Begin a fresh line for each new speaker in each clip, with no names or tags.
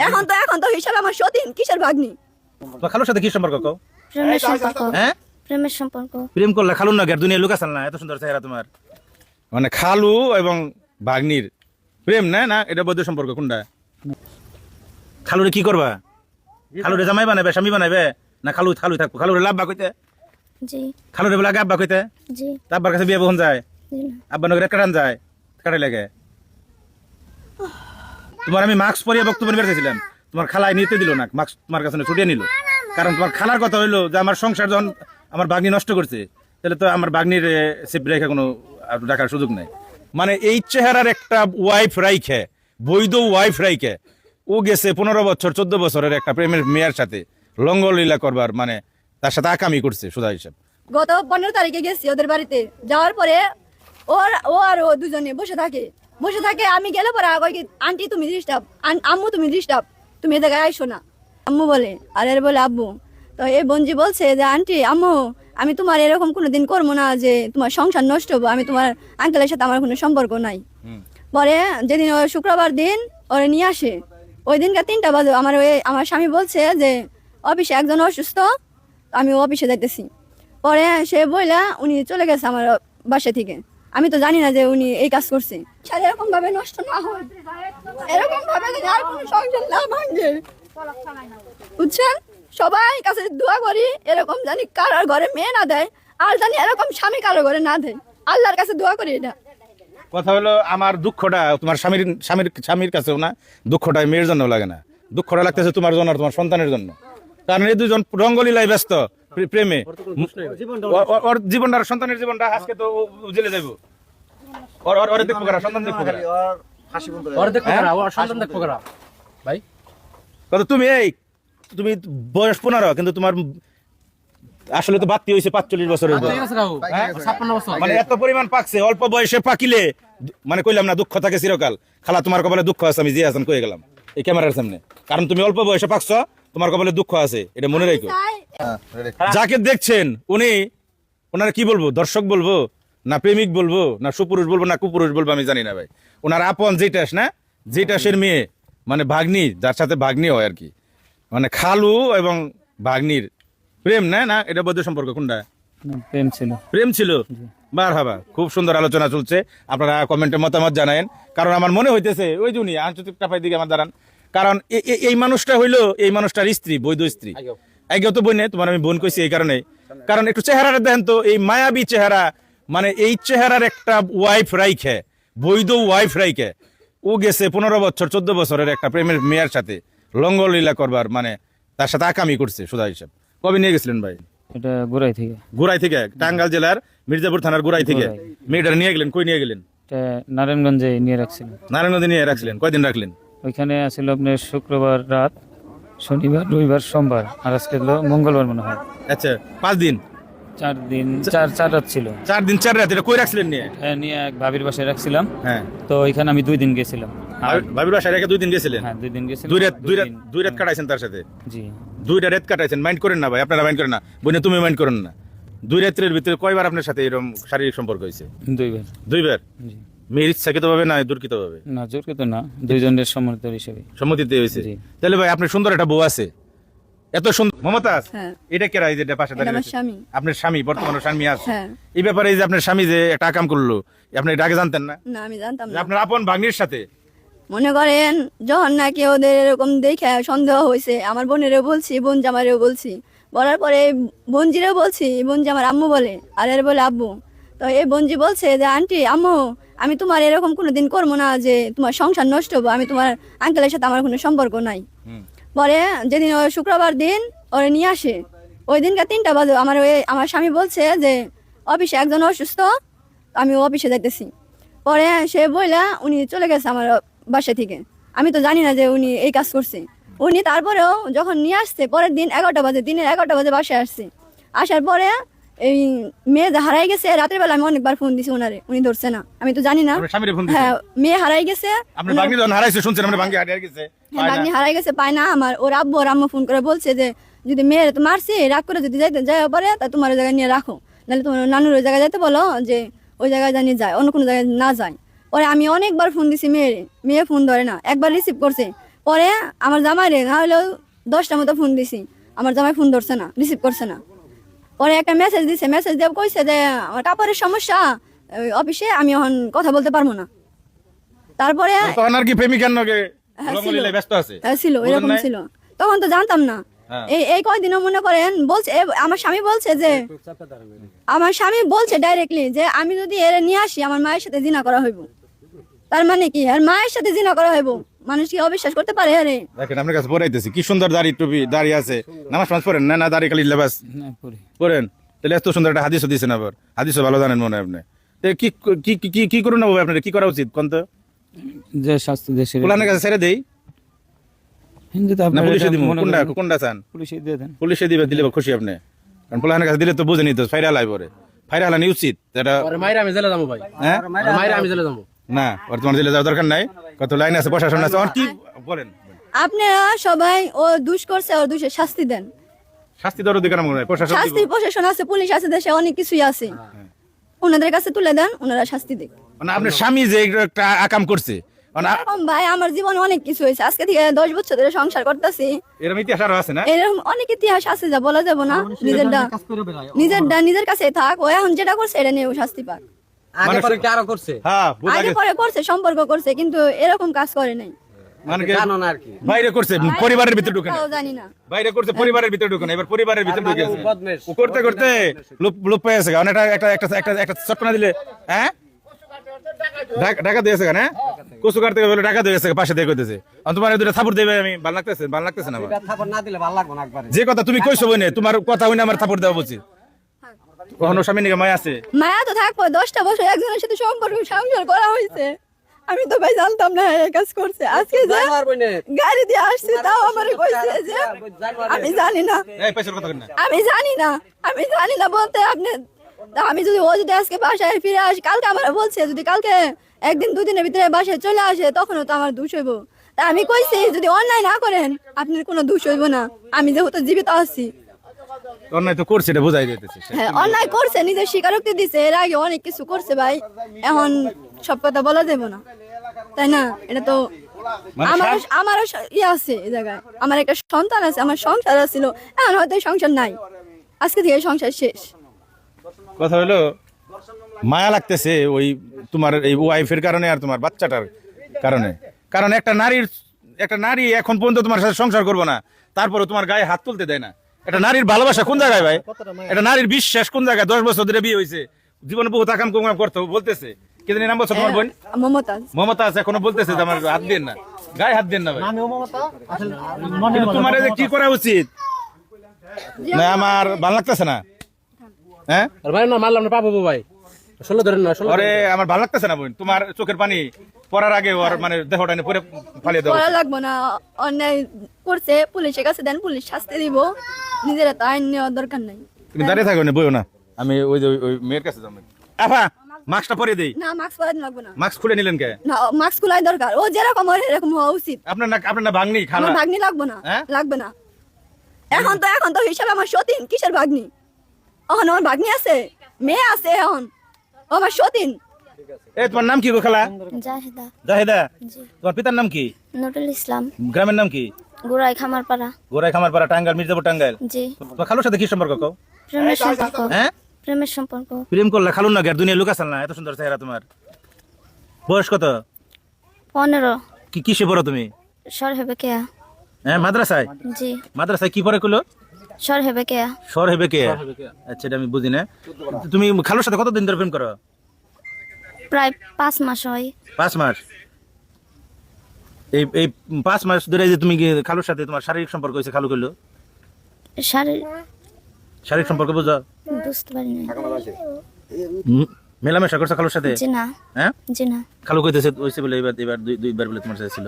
এখন তো হিসাব আমার সতীন কিসের ভাগ্নি।
তো খালুর সাথে কি সম্পর্ক কও?
প্রেমের সম্পর্ক।
হ্যাঁ,
প্রেমের সম্পর্ক।
প্রেম করলে খালুর না আর দুনিয়া লোক আসাল না, এত সুন্দর চেহারা তোমার। মানে খালু এবং ভাগ্নির প্রেম না, না এটা বৈধ সম্পর্ক কোনটা? খালুরে কি করবা? খালুরে জামাই বানাবে, স্বামী বানাবে, না খালু খালু থাকবো? খালুরে লাভ বা কইতে,
জি
খালুরে বলে আগে আব্বা কইতে,
জি
আব্বার কাছে বিয়ে বহন যায়,
জি না।
আব্বা নগরে কাটান যায়, কাটাই লাগে। তোমার আমি মাস্ক পরিয়ে বক্তব্য নিয়ে বেরোতেছিলাম, তোমার খালাই নিতে দিল না, মাস্ক তোমার কাছে ছুটিয়ে নিল। কারণ তোমার খালার কথা হইলো যে আমার সংসার যখন আমার বাগ্নি নষ্ট করছে, তাহলে তো আমার বাগ্নির সেফ রেখে কোনো রাখার সুযোগ নেই। মানে এই চেহারার একটা ওয়াইফ রাইখে, বৈধ ওয়াইফ রাইখে ও গেছে 15 বছর 14 বছরের একটা প্রেমের মেয়ের সাথে লঙ্গলীলা করবার, মানে তার সাথে আকামি করছে সোজা হিসাব।
গত 15 তারিখে গেছি ওদের বাড়িতে, যাওয়ার পরে ও আর ও দুজনে বসে থাকে। আমি গেলে পরে কই কি, আন্টি তুমি ডিস্টার্ব, আম্মু তুমি ডিস্টার্ব, তুমি এ জায়গায় আইসো না। আম্মু বলে, আর এর বলে আব্বু। তো এই বঞ্জি বলছে যে আন্টি আম্মু আমি তোমার এরকম কোনোদিন করবো না যে তোমার সংসার নষ্ট হবো, আমি তোমার আঙ্কেলের সাথে আমার কোনো সম্পর্ক নাই। পরে যেদিন ও শুক্রবার দিন ওরে নিয়ে আসে, ওই দিনকে 3টা বাজে আমার স্বামী বলছে যে অফিসে একজন অসুস্থ, আমি অফিসে যাইতেছি। পরে সে বইলা উনি চলে গেছে আমার বাসা থেকে। আমি তো জানি না যে উনি এই কাজ করছে। এরকম ভাবে নষ্ট না হয়, এরকম ভাবে যেন আর কোনো সংসার না ভাঙে, বুঝছেন? সবাই কাছে দোয়া করি এরকম জানি কারোর ঘরে মেয়ে না দেয়, আর জানি এরকম স্বামী কারোর ঘরে না দেয়, আল্লাহর কাছে দোয়া করি। এটা
কথা হলো আমার দুঃখটা তোমার স্বামীর কাছেও না, দুঃখটা মেয়ের জন্য লাগে না, দুঃখটা লাগতেছে তোমার জন্য আর তোমার সন্তানের জন্য। কারণ এই দুজন রঙ্গলীলায় ব্যস্ত প্রেমে, ওর জীবনটা আর সন্তানের জীবনটা আজকে তো জেলে যাইব। ওর দেখবো কারা, সন্তান দেখবো কারা,
সন্তান দেখবো কারা ভাই?
কত তুমি বয়স 15 কিন্তু তোমার আসলে তো বাড়তি হয়েছে 45 বছরের। মানে এত পরিমাণ পাকছে, অল্প বয়সে পাকিলে মানে কইলাম না দুঃখ থাকে চিরকাল। খালা তোমার কপালে দুঃখ আছে, আমি জিয়া হাসান কয়ে গেলাম এই ক্যামেরার সামনে। কারণ তুমি অল্প বয়সে পাকছ, তোমার কপালে দুঃখ আছে, এটা মনে রাখো। যাকে দেখছেন ওনারা কি বলবো, দর্শক বলবো না প্রেমিক বলবো না সুপুরুষ বলবো না কুপুরুষ বলবো, আমি জানি না ভাই। ওনার আপন জেটাসের মেয়ে, মানে ভাগ্নি, যার সাথে ভাগ্নি হয় আর কি, মানে খালু এবং ভাগ্নির প্রেম না, না এটা বৈধ সম্পর্ক কোনটা? প্রেম ছিল। মারহাবা, খুব সুন্দর আলোচনা চলছে, আপনারা কমেন্টে মতামত জানায়েন। কারণ আমার মনে হইতেছে ওই যে উনি আন্তর্জাতিক টাপাই দিকে আমার দাঁড়ান, কারণ এই মানুষটা হইলো এই মানুষটার স্ত্রী, বৈধ স্ত্রী। আগেও তো বোন নেই, তোমার আমি বোন কইছি এই কারণে, কারণ একটু চেহারাটা দেখেন তো, এই মায়াবী চেহারা, মানে এই চেহারার একটা ওয়াইফ রাইখে, বৈধ ওয়াইফ রাইখে ও গেছে 15 বছর 14 বছরের একটা প্রেমের মেয়ের সাথে লঙ্গলীলা করবার, মানে তার সাথে আকামি করছে সোজা হিসাব। কবে নিয়ে গেছিলেন ভাই?
এটা গোড়াই থেকে
টাঙ্গাইল জেলার মির্জাপুর থানার গোড়াই থেকে মেয়েটা নিয়ে গেলেন। কই নিয়ে গেলেন?
এটা নারায়ণগঞ্জে নিয়ে রাখছিলাম।
নারায়ণগঞ্জে নিয়ে রাখছিলেন, কয়দিন রাখলেন?
ওইখানে আসলে আপনার শুক্রবার রাত, শনিবার, রবিবার, সোমবার, আর আজকে হলো মঙ্গলবার মনে হয়।
আচ্ছা, 5 দিন
4 দিন, 4 রাত ছিল।
4 দিন 4 রাত। এটা কই রাখছিলেন নিয়ে?
নিয়ে এক ভাবির বাসায় রাখছিলাম।
হ্যাঁ,
তো ওইখানে আমি 2 দিন গেছিলাম।
ভাবির বাসায় রেখে 2 দিন গেছিলেন?
হ্যাঁ, 2 দিন গেছিলাম।
2 রাত কাটাইছেন তার সাথে?
জি,
2টা রাত কাটাইছেন। মাইন্ড করেন না ভাই, আপনারা মাইন্ড করেন না, বোনে তুমি মাইন্ড করেন না। 2 রাতের ভিতরে কয়বার আপনার সাথে এরকম শারীরিক সম্পর্ক হয়েছে?
2বার।
2বার?
জি।
মেয়ের ইচ্ছাকৃত ভাবে না দুর্কৃত ভাবে?
না, জোরকৃত না, দুইজনের সম্মত হিসেবে
সম্মতিতে হয়েছে। তাহলে ভাই আপনার সুন্দর একটা বউ আছে, এত সুন্দর। মমতাজ, এটা কেরা? এই যে পাশে দাঁড়িয়ে আছে আপনার স্বামী, বর্তমানে স্বামী আছে। এই ব্যাপারে এই যে আপনার স্বামী যে একটা কাম করলো, আপনি এটা আগে জানতেন না?
না, আমি জানতাম না।
আপনার আপন ভাগ্নির সাথে
মনে করেন যখন নাকি ওদের এরকম দেখে সন্দেহ হয়েছে, আমার বোনেরও বলছি, বোন জামারেও বলছি, বলার পরে বোনজিরেও বলছি, বোন জামার আম্মু বলে, আর এর বলে আব্বু। তো এই বোনজি বলছে যে আন্টি আম্মু আমি তোমার এরকম কোনোদিন করবো না যে তোমার সংসার নষ্ট হবো, আমি তোমার আঙ্কেলের সাথে আমার কোনো সম্পর্ক নাই। পরে যেদিন ওই শুক্রবার দিন ওরে নিয়ে আসে, ওই দিনকে 3টা বাজে আমার স্বামী বলছে যে অফিসে একজন অসুস্থ, আমি অফিসে যাইতেছি। পরে সে বইলা উনি চলে গেছে আমার বাসা থেকে। আমি তো জানি না যে উনি এই কাজ করছে। উনি তারপরেও যখন নিয়ে আসছে পরের দিন 11টা বাজে, দিনের 11টা বাজে বাসায় আসছে। আসার পরে এই মেয়ে হারাই গেছে, রাতের বেলা আমি অনেকবার ফোন দিছি ওনারে, উনি ধরছে না। আমি তো জানি না। হ্যাঁ, মেয়ে হারাই গেছে, ভাগ্নি হারাই গেছে, পায় না। আমার ওর আব্বু ওর আম্মু ফোন করে বলছে যে যদি মেয়ের তো মারছি, রাগ করে যদি যাইতে যায় পরে তা তোমার ওই জায়গায় নিয়ে রাখো, নাহলে তোমার নানুর ওই জায়গায় যাইতে বলো যে ওই জায়গায় জানিয়ে যায়, অন্য কোনো জায়গায় না যায়। পরে আমি অনেকবার ফোন দিছি মেয়ে ফোন ধরে না। একবার রিসিভ করছে, পরে আমার জামাই রে না হলেও 10টা মতো ফোন দিছি, আমার জামাই ফোন ধরছে না, রিসিভ করছে না। পরে একটা মেসেজ দিছে, মেসেজ দিয়ে কইছে যে আমার কাপড়ের সমস্যা ওই অফিসে, আমি এখন কথা বলতে পারবো না। তারপরে
তখন আর কি প্রেমিকার নগে
হ্যাঁ,
রমলীলায় ব্যস্ত আছে
ছিল,
বুঝেন
এরকম
নাই?
ছিল, তখন তো জানতাম না।
হ্যাঁ।
এই কয়দিনও মনে করেন বলছে, আমার স্বামী বলছে যে, আমার স্বামী বলছে ডাইরেক্টলি যে আমি যদি এর নিয়ে আসি আমার মায়ের সাথে জিনা করা হইব। তার মানে কি, আর মায়ের সাথে জিনা করা হইব, মানুষ কি অবিশ্বাস করতে পারে? আরে
দেখেন আপনার কাছে পড়াইতেছি কি সুন্দর দাড়ি টুপি দাড়ি আছে, নামাজ টামাজ পড়েন না? না দাড়ি খালি লেবাস
না পড়ি।
পড়েন? তাহলে এত সুন্দর একটা হাদিসও দিয়েছেন, আবার হাদিসও ভালো জানেন মনে হয় আপনি। তো কি কি কি কি করুন না বাবা, আপনার কি করা উচিত কোন তো?
যে শাস্তি দেশের
কোরআনের কাছে ছেড়ে দেই
হিন্দুতে
না
আপনার
পুলিশে
এটা
দিব?
মনে
কোনটা
করেন
কোনটা চান?
পুলিশে দিয়ে দেন।
পুলিশে দিবে, দিলে খুশি আপনি? কারণ পোলানের কাছে দিলে তো বুঝে নিত ফাইরা লাই পরে, ফাইরা হালানি উচিত এটা।
মাইরা আমি জেলে যাবো ভাই,
হ্যাঁ
মাইরা আমি জেলে যাবো।
না ওর তোমার দিলে যাওয়ার দরকার নাই, কত লাইন আছে, প্রশাসন আছে, আর কি বলেন?
আপনারা সবাই ও দুষ করছে, ওর দুষে শাস্তি দেন।
শাস্তি দেওয়ার অধিকার আমার নাই, প্রশাসন দিব।
শাস্তি প্রশাসন আছে, পুলিশ আছে, দেশে অনেক কিছুই আছে, ওনাদের কাছে তুলে দেন, ওনারা শাস্তি দেন।
মানে আপনার স্বামী যে একটা আকাম করছে, মানে
এরকম ভাই আমার জীবনে অনেক কিছু হয়েছে, আজকে থেকে 10 বছর ধরে সংসার করতেছি,
এরকম ইতিহাস আরো আছে না?
এরকম অনেক ইতিহাস আছে যা বলা যাবে না। নিজের কাছে থাক, ও এখন যেটা করছে এটা নিয়ে ও শাস্তি পাক।
আগে পরে কি আরো করছে?
হ্যাঁ বোঝা
আগে
গেছে।
পরে করছে, সম্পর্ক করছে, কিন্তু এরকম কাজ করে নাই।
মানে কি
জানো না আর কি।
বাইরে করছে, পরিবারের ভিতরে ঢুকে না।
তাও জানি না।
বাইরে করছে, পরিবারের ভিতরে ঢুকে না, এবার পরিবারের ভিতরে ঢুকে আছে।
বদমেশ।
ও করতে করতে লোপ পেয়ে গেছে, কারণ এটা একটা একটা একটা একটা চটকনা দিলে হ্যাঁ ঢাকা দিয়েছে কেন? হ্যাঁ কচু কাটতে বলে ঢাকা দিয়েছে, পাশে দিয়ে কইতেছে তোমার দুটো থাপুর দেবে, আমি ভালো লাগতেছে না আমার।
থাপড় না দিলে ভালো লাগবে না একবারে।
যে কথা তুমি কইছো বইনে, তোমার কথা হইনে আমার থাপুর দেওয়া উচিত। কখনো স্বামী নিকে মায় আছে?
মায়া তো থাকবো, 10টা বছর একজনের সাথে সম্পর্ক সংসার করা হয়েছে, আমি তো ভাই জানতাম না এই কাজ করছে। আজকে যে
জানোয়ার বইনে।
গাড়ি দিয়ে আসছে তাও আমারে কইছে যে আমি জানি না,
এই পয়সার কথা কই না।
আমি জানি না বলতে আপনি, তা আমি যদি ও যদি আজকে বাসায় ফিরে আসি, কালকে আমার বলছে যদি কালকে 1 দিন 2 দিনের ভিতরে বাসায় চলে আসে তখনও তো আমার দোষ হইব। তা আমি কইছি যদি অন্যায় না করেন আপনার কোনো দোষ হইব না, আমি যেহেতু জীবিত আছি।
অন্যায় তো করছে, এটা বোঝাই যাইতেছে।
হ্যাঁ অন্যায় করছে, নিজের স্বীকারোক্তি দিছে, এর আগে অনেক কিছু করছে ভাই, এখন সব কথা বলা যাবে না, তাই না? এটা তো
মানে
আমারও ইয়ে আছে এই জায়গায়, আমার একটা সন্তান আছে, আমার সংসার ছিল, এখন হয়তো এই সংসার নাই, আজকে থেকে সংসার শেষ।
কথা হলো মায়া লাগতেছে ওই তোমার এই ওয়াইফের কারণে আর তোমার বাচ্চাটার কারণে। কারণ একটা নারী এখন পর্যন্ত তোমার সাথে সংসার করবো না, তারপরে তোমার গায়ে হাত তুলতে দেয় না। একটা নারীর ভালোবাসা কোন জায়গায় ভাই? একটা নারীর বিশ্বাস কোন জায়গায়? 10 বছর ধরে বিয়ে হয়েছে, জীবনে বহু আকাম কুকাম করতে বলতেছে। কেদিন নাম বলছো তোমার বোন?
মমতাজ।
মমতাজ এখনো বলতেছে যে আমার হাত দেন না, গায়ে হাত দেন না ভাই। কিন্তু তোমার এই যে কি করা উচিত না, আমার ভালো লাগতেছে না। হ্যাঁ
আর ভাই না মারলাম না পাবো ভাই, 16 ধরেন না 16।
ওরে আমার ভালো লাগতেছে না বোন, তোমার চোখের পানি পড়ার আগে ওর মানে দেহটা নিয়ে পরে ফালিয়ে দেবো।
করা লাগবো না, অন্যায় করছে, পুলিশের কাছে দেন, পুলিশ শাস্তি দিব, নিজেরা তো আইন নেওয়ার দরকার নাই।
তুমি দাঁড়িয়ে থাকো না, বইও না, আমি ওই যে ওই মেয়ের কাছে যাবো। আফা মাস্কটা পরে দেই।
না মাস্ক পরাতে লাগবো না,
মাস্ক খুলে নিলেন কে?
না মাস্ক খোলাই দরকার, ও যেরকম ওর এরকম হওয়া উচিত।
আপনার না ভাগ্নি খালা?
আমার ভাগ্নি লাগবো না,
হ্যাঁ?
লাগবে না। এখন তো হিসাবে আমার সতীন, কিসের ভাগ্নি? এখন আমার ভাগ্নি আছে, মেয়ে আছে, এখন ও আমার সতীন।
এই তোমার নাম কি গো খালা?
জাহিদা।
জাহিদা।
জি।
তোমার পিতার নাম কি?
নুরুল ইসলাম।
গ্রামের নাম কি?
গোড়াই খামারপাড়া।
গোরাই খামারপাড়া, টাঙ্গাইল, মির্জাপুর টাঙ্গাইল।
জি।
তোমার খালুর সাথে কি সম্পর্ক কও?
প্রেমের সম্পর্ক।
হ্যাঁ
প্রেমের সম্পর্ক।
প্রেম করলে খালুন না, দুনিয়া লুক আসাল না, এত সুন্দর চেহারা তোমার। বয়স কত?
15।
কিসে পড়ো তুমি?
সর হেবে কেয়া।
হ্যাঁ মাদ্রাসায়?
জি।
মাদ্রাসায় কি পড়ে কইলো?
সর হেবে কেয়া।
শহর হেবে কে? আচ্ছা এটা আমি বুঝি না। তুমি খালুর সাথে কতদিন ধরে প্রেম করো?
প্রায় 5 মাস হয়।
5 মাস। এই 5 মাস ধরে যে তুমি কি খালুর সাথে তোমার শারীরিক সম্পর্ক হয়েছে, খালু কইলো? শারীরিক সম্পর্ক বুঝো?
বুঝতে পারি না।
মেলামেশা করছো খালুর সাথে?
জি না।
হ্যাঁ
জি না।
খালু কইতেছে হইছে বলে এবার দুইবার বলে তোমার সাথে ছিল।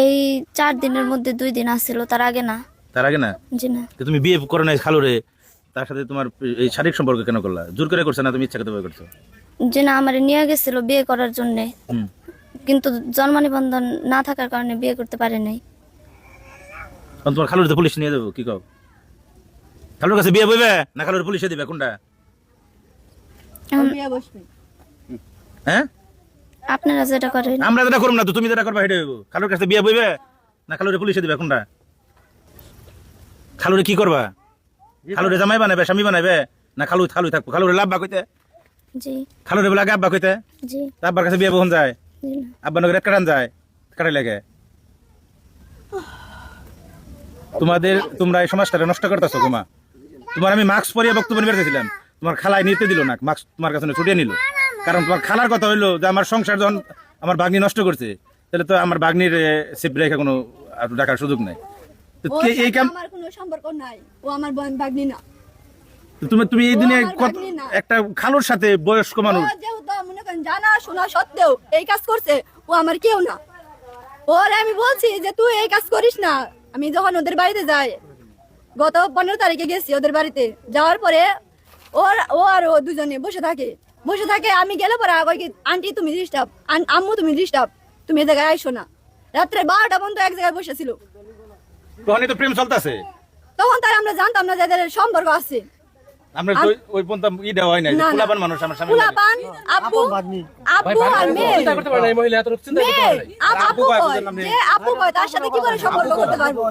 এই 4 দিনের মধ্যে 2 দিন আসছিল, তার আগে না।
তার আগে না?
জি না।
তো তুমি বিয়ে করো নাই খালুরে, তার সাথে তোমার এই শারীরিক সম্পর্ক কেন করলা? জোর করে করছো না তুমি ইচ্ছাকৃত ভাবে করছো?
জি না, আমারে নিয়ে গেছিল বিয়ে করার জন্য,
হুম।
কিন্তু জন্ম নিবন্ধন না থাকার কারণে বিয়ে করতে পারে নাই।
তখন তোমার খালুর তো পুলিশ নিয়ে দেবো, কি কও? খালুর কাছে বিয়ে বইবে না খালুর পুলিশে দিবে, কোনটা?
বিয়ে বসবে।
হ্যাঁ
আপনারা যেটা করেন।
আমরা যেটা করব না তো তুমি যেটা করবা সেটা হইব। খালুর কাছে বিয়ে বইবে না খালুরে পুলিশে দিবে কোনটা? খালুরে কি করবা? খালুরে জামাই বানাবে, স্বামী বানাবে, না খালু খালু থাকবো? খালুরে লাভবা কইতে?
জি
খালুরে বলে আগে আব্বা কইতে?
জি
আব্বার কাছে বিয়ে বহন যায়,
জি না।
আব্বা নগরে কাটান যায়, কাটাই লাগে। তোমরা এই সমাজটারে নষ্ট করতেছো গোমা। তোমার আমি মাস্ক পরিয়ে বক্তব্য নিয়ে বেরোতেছিলাম, তোমার খালাই নিতে দিল না, মাস্ক তোমার কাছে ছুটিয়ে নিল। কারণ তোমার খালার কথা হইলো যে আমার সংসার যখন আমার বাগ্নি নষ্ট করছে, তাহলে তো আমার বাগ্নির সেফ রেখে কোনো ডাকার সুযোগ নাই। তো
ওর
এই
সাথে
কাম
আমার কোনো সম্পর্ক নাই, ও আমার ভাগ্নি না।
তুমি এই দিনে
ও আমার ভাগ্নি না।
একটা খালুর সাথে বয়স্ক মানুষ,
ও যেহেতু মনে করেন জানা শোনা সত্ত্বেও এই কাজ করছে, ও আমার কেউ না। ওর আমি বলছি যে তুই এই কাজ করিস না। আমি যখন ওদের বাড়িতে যাই, গত 15 তারিখে গেছি ওদের বাড়িতে, যাওয়ার পরে ও আর ও দুজনে বসে থাকে। আমি গেলে পরে কই কি, আন্টি তুমি ডিস্টার্ব, আম্মু তুমি ডিস্টার্ব, তুমি এই জায়গায় আইসো না। রাত্রে 12টা পর্যন্ত এক জায়গায় বসেছিল।
তখনই তো প্রেম চলতেছে।
তখন তার আমরা জানতাম না যে এদের সম্পর্ক আছে।
আমরা ওই পর্যন্ত ইডা হয় নাই,
না, না।
ফুলাপান মানুষ আমার সামনে।
ফুলাপান, আব্বু আর মেয়ে,
চিন্তা করতে পারে না এই মহিলা এত চিন্তা করতে পারে না।
আপু কয়, যে আপু কয় তার সাথে কি করে সম্পর্ক করতে পারবো?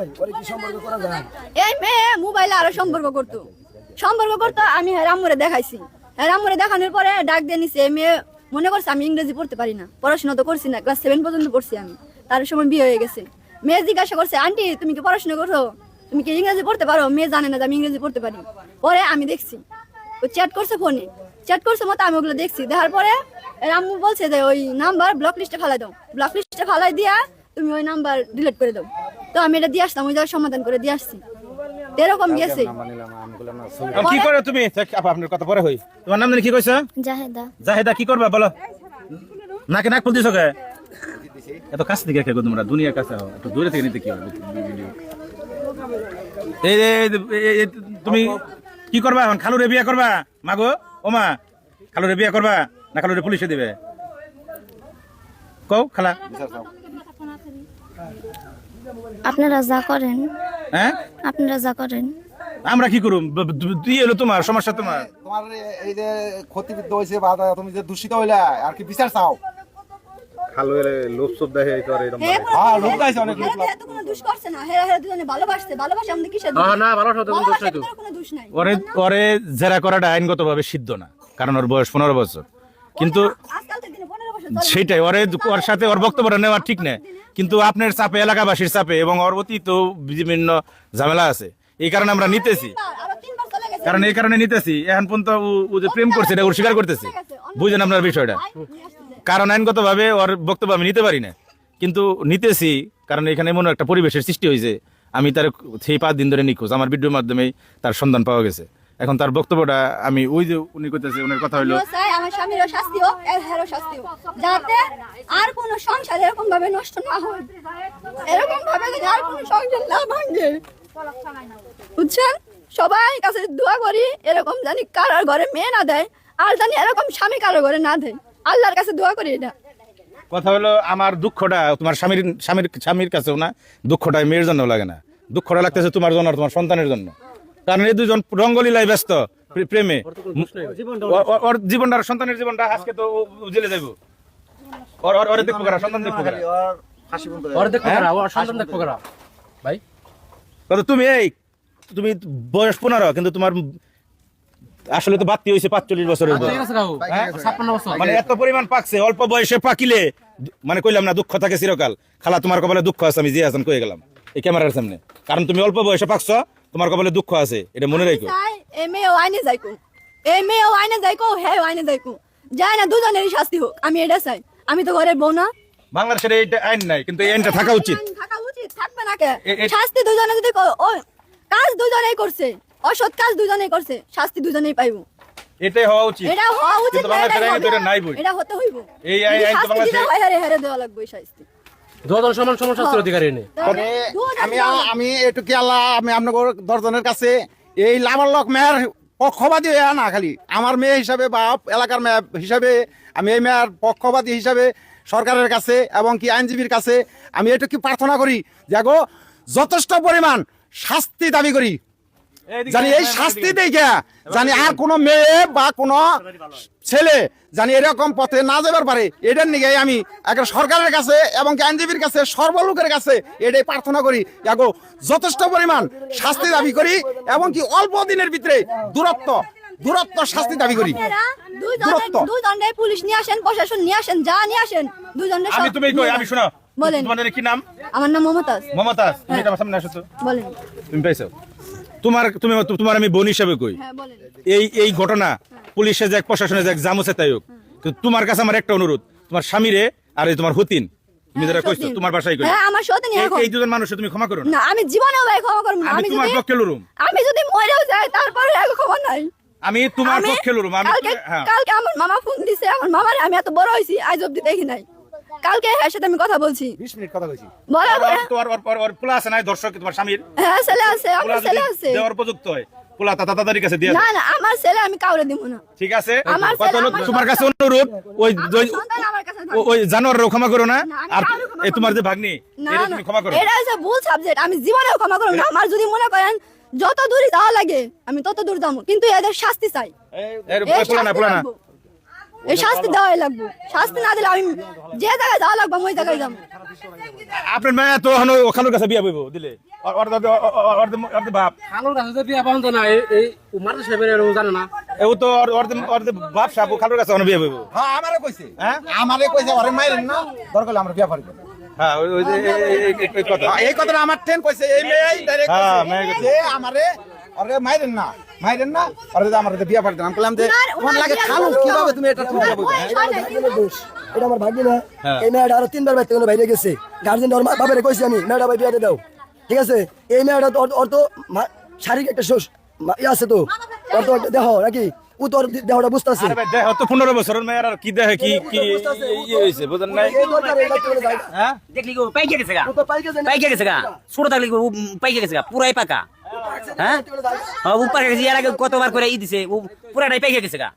এই মেয়ে মোবাইলে আরো সম্পর্ক করতো। আমি রামুরে দেখাইছি। রামুরে দেখানোর পরে ডাক দিয়ে নিছে। মেয়ে মনে করছে আমি ইংরেজি পড়তে পারি না, পড়াশোনা তো করছি না, ক্লাস 7 পর্যন্ত পড়ছি আমি। তার সময় বিয়ে হয়ে গেছে। মেয়ে জিজ্ঞাসা করছে, আন্টি তুমি কি পড়াশোনা করছো, তুমি কি ইংরেজি পড়তে পারো? মেয়ে জানে না যে আমি ইংরেজি পড়তে পারি। পরে আমি দেখছি ও চ্যাট করছে, ফোনে চ্যাট করছে মতো আমি ওগুলো দেখছি। দেখার পরে আম্মু বলছে যে ওই নাম্বার ব্লক লিস্টে ফালাই দাও, ব্লক লিস্টে ফালাই দিয়া তুমি ওই নাম্বার ডিলিট করে দাও। তো আমি এটা দিয়ে আসলাম, ওই জায়গায় সমাধান করে দিয়ে আসছি। এরকম গেছে।
কি করে তুমি? আপা আপনার কথা পরে হই। তোমার নাম জানি কি কইছো?
জাহেদা।
জাহেদা, কি করবা বলো? নাকে নাক ফুল দিছো কে? এত কাছ থেকে কে গো তোমরা? দুনিয়ার কাছে হও, একটু দূরে থেকে নিতে কি হবে ভিডিও? এই তুমি কি করবা এখন? খালুরে বিয়ে করবা? মাগো ও মা, খালুরে বিয়ে করবা না খালুরে পুলিশে দিবে? কও খালা।
আপনারা যা করেন,
হ্যাঁ
আপনারা যা করেন।
আমরা কি করুম? তুই এলো তোমার সমস্যা, তোমার
তোমার এই যে ক্ষতিবিদ্ধ হয়েছে বা তুমি যে দূষিত হইলা আর কি বিচার চাও?
লোভ সব দেখে করে এরকম।
হ্যাঁ, লোক গাইছে অনেক লোক।
হেরা তো কোনো দোষ করছে না। হেরা দুজনে ভালোবাসে আমাদের কিসের দোষ?
না ভালোবাসা তো কোনো দোষ নাই তো।
ভালোবাসার কোনো দোষ নাই।
ওরে জেরা করাটা আইনগতভাবে সিদ্ধ না, কারণ ওর বয়স 15 বছর। কিন্তু
আজকালকার দিনে 15 বছর চলে।
সেটাই ওর সাথে ওর বক্তব্যটা নেওয়া ঠিক না। কিন্তু আপনার চাপে, এলাকাবাসীর চাপে এবং ওর অতীত বিভিন্ন ঝামেলা আছে, এই কারণে আমরা নিতেছি।
আরো 3 বার চলে গেছে।
কারণ এই কারণে নিতেছি। এখন পর্যন্ত ও যে প্রেম করছে এটা ওর স্বীকার করতেছে। বুঝেন আপনার বিষয়টা? কারণ আইনগতভাবে ওর বক্তব্য আমি নিতে পারি না, কিন্তু নিতেছি কারণ এখানে এমন একটা পরিবেশের সৃষ্টি হয়েছে। আমি তার সেই 5 দিন ধরে নিখোঁজ, আমার ভিডিওর মাধ্যমেই তার সন্ধান পাওয়া গেছে। এখন তার বক্তব্যটা আমি ওই যে উনি করতেছে, ওনার কথা হলো
চাই আমার স্বামীরও শাস্তি হোক, হেরও শাস্তি হোক, যাতে আর কোনো সংসার এরকম ভাবে নষ্ট না হয়, এরকম ভাবে যেন আর কোনো সংসার না ভাঙে। বুঝছেন? সবাই কাছে দোয়া করি এরকম জানি কারোর ঘরে মেয়ে না দেয়, আর জানি এরকম স্বামী কারোর ঘরে না দেয়। আল্লাহর কাছে দোয়া করি এটা।
কথা হলো আমার দুঃখটা তোমার স্বামীর কাছেও না, দুঃখটা মেয়ের জন্য লাগে না, দুঃখটা লাগতেছে তোমার জন্য আর তোমার সন্তানের জন্য। কারণ এই দুজন রঙ্গলীলায় ব্যস্ত প্রেমে। ওর জীবনটা, সন্তানের জীবনটা আজকে তো জেলে যাইব। ওরে দেখবো কারা? সন্তান দেখবো কারা?
ওর দেখো করা, ওর সন্তান দেখো করা। ভাই
কথা তুমি বয়স 15, কিন্তু তোমার আসলে তো বাড়তি হয়েছে 45 বছরের।
ঠিক আছে কাকু, 56 বছর।
মানে এত পরিমাণ পাকছে, অল্প বয়সে পাকিলে মানে কইলাম না দুঃখ থাকে চিরকাল। খালা তোমার কপালে দুঃখ আছে, আমি জিয়া হাসান কয়ে গেলাম এই ক্যামেরার সামনে। কারণ তুমি অল্প বয়সে পাকছ, তোমার কপালে দুঃখ আছে, এটা মনে রাখো।
এই মেয়েও আইনে যাইকো, হ্যাঁ আইনে যাইকো, যায় না, দুজনেরই শাস্তি হোক, আমি এটা চাই। আমি তো ঘরের বউ না।
বাংলাদেশের এইটা আইন নাই, কিন্তু এই আইনটা থাকা উচিত।
থাকা উচিত, থাকবে না কে? শাস্তি দুজনে যদি কাজ দুজনেই করছে, অসৎ কাজ দুজনেই করছে, শাস্তি দুজনেই পাইবো।
এটাই হওয়া উচিত।
এটা হওয়া উচিত,
কিন্তু বাংলাদেশের আইনে তো এটা নাই বই।
এটা হতে হইব।
এই আইন তো
শাস্তি
বাংলাদেশে
দিলে হেরে দেওয়া লাগবে এই শাস্তি।
দুজন সমান শাস্তির অধিকারী নেই।
আমি এটুকি আল্লাহ, আমি আপনার দর্জনের কাছে এই লাভার মেয়ের পক্ষপাতী হয়ে না, খালি আমার মেয়ে হিসাবে বা এলাকার মেয়ে হিসাবে আমি এই মেয়ের পক্ষপাতী হিসাবে সরকারের কাছে এবং কি আইনজীবীর কাছে আমি এটুকু প্রার্থনা করি যে গো যথেষ্ট পরিমাণ শাস্তি দাবি করি। জানি এই শাস্তি দেখে জানি আর কোনো মেয়ে বা কোনো ছেলে জানি এরকম পথে না যাবার পারে, এটার নিয়ে আমি একটা সরকারের কাছে এবং আইনজীবীর কাছে সর্বলোকের কাছে এটাই প্রার্থনা করি, এগো যথেষ্ট পরিমাণ শাস্তি দাবি করি এবং কি অল্প দিনের ভিতরে দূরত্ব শাস্তি দাবি করি।
দুই দণ্ডে পুলিশ নিয়ে আসেন, প্রশাসন নিয়ে আসেন, যা নিয়ে আসেন দুজনের
আমি তুমি কই আমি শোনো
বলেন।
তোমার কি নাম?
আমার নাম মমতাজ।
মমতাজ, তুমি এটা আমার সামনে আসো তো।
বলেন।
তুমি পাইছো? তোমার আমি বোন হিসাবে কই,
হ্যাঁ বলেন।
এই ঘটনা পুলিশে যাক, প্রশাসনে যাক, জামুসে তাই হোক, কিন্তু তোমার কাছে আমার একটা অনুরোধ, তোমার স্বামীরে আর এই তোমার হতিন, তুমি যারা কইছো তোমার বাসায় কই,
হ্যাঁ আমার সতীন এখন।
এই দুজন মানুষকে তুমি ক্ষমা করো না।
না আমি জীবনেও ভাই ক্ষমা করব না।
আমি তোমার পক্ষে লড়ুম।
আমি যদি মরেও যাই তারপরে আর ক্ষমা নাই।
আমি তোমার পক্ষে লড়ুম। আমি হ্যাঁ,
কালকে আমার মামা ফোন দিছে, আমার মামারে আমি এত বড় হইছি আজ অবধি দেখি নাই। কালকে এর সাথে আমি কথা বলছি,
20 মিনিট কথা কইছি।
বলার পরে
তোমার পোলা আছে না দর্শক, তোমার স্বামীর
হ্যাঁ ছেলে আছে, আমার
পোলা
ছেলে
যদি
আছে।
দেওয়ার উপযুক্ত হয় পোলা তাড়াতাড়ি কাছে দিয়ে
না না আমার ছেলে আমি কাউরে দিব না।
ঠিক আছে?
আমার
কত
ছেলে
লোক
আমার
তোমার কাছে
সন্তান।
অনুরোধ, ওই
আমার সন্তান আমার কাছে থাকবে।
ওই জানোয়ারও ক্ষমা করো না,
না, আমি
আর
কাউকে ক্ষমা
এই তোমার
করব
যে ভাগ্নি
না
এটা
না
তুমি ক্ষমা করো।
এটা হচ্ছে ভুল সাবজেক্ট, আমি জীবনেও ক্ষমা করব না। আমার যদি মনে করেন যত দূর যাওয়া লাগে আমি তত দূর যাবো, কিন্তু এদের শাস্তি চাই।
এর
এই
পোলা না
শাস্তি
পোলা না
লাগবো। এই শাস্তি দেওয়াই লাগবে, শাস্তি না দিলে আমি যে জায়গায় যাওয়া লাগবে আমি ওই জায়গায় যাবো।
আপনার মেয়ে তো ওখানের কাছে বিয়া বইব দিলে ওর বাপ
খালুর কাছে যে বিয়া পাওয়া যায় না, এই মারতে সাহেবের এরকম জানে না।
ও তো ওর বাপ সাহেব খালুর কাছে বিয়া বইব।
হ্যাঁ আমারে কইছে,
হ্যাঁ
আমারে কইছে ওরে মাইরেন না, দরকার হলে আমরা বিয়া করব।
হ্যাঁ ওই যে এই কথা
এই কথাটা আমার ট্রেন কইছে, এই মেয়ে ডাইরেক্ট
হ্যাঁ,
কইছে
মেয়ে কইছে।
যে আমারে ওরে মাইরেন না ওরে যে আমারে বিয়া পারতেন। আমি বললাম যে কোন লাগে খালু কিভাবে তুমি এটা ঠিক বলছো?
এটা আমার ভাগ্য না।
হ্যাঁ।
এই মেয়েটা আরো 3 বার বাইতে বাইরে গেছে, গার্জেন ওর বাবারে কইছি আমি মেয়েটা ভাই বিয়াতে দাও, ঠিক আছে? এই মেয়েটা তো ওর তো শারীরিক একটা ইয়ে আছে, তো ওর তো একটা দেহ নাকি, ও তো ওর দেহটা বুঝতেছে।
আরে ভাই দেহ তো 15 বছরের মেয়ের আর কি দেহে কি কি ইয়ে হইছে বুঝেন নাই? হ্যাঁ
দেখলি গো পাইকে গেছে গা,
ও তো পাইকে জানে।
পাইকে গেছে গা, ছোট থাকলে গো পাইকে গেছে গা, পুরাই পাকা। হ্যাঁ উপর গেছে, এর আগে কতবার করে ই দিছে, ও পুরাটাই পাইকে গেছে গা।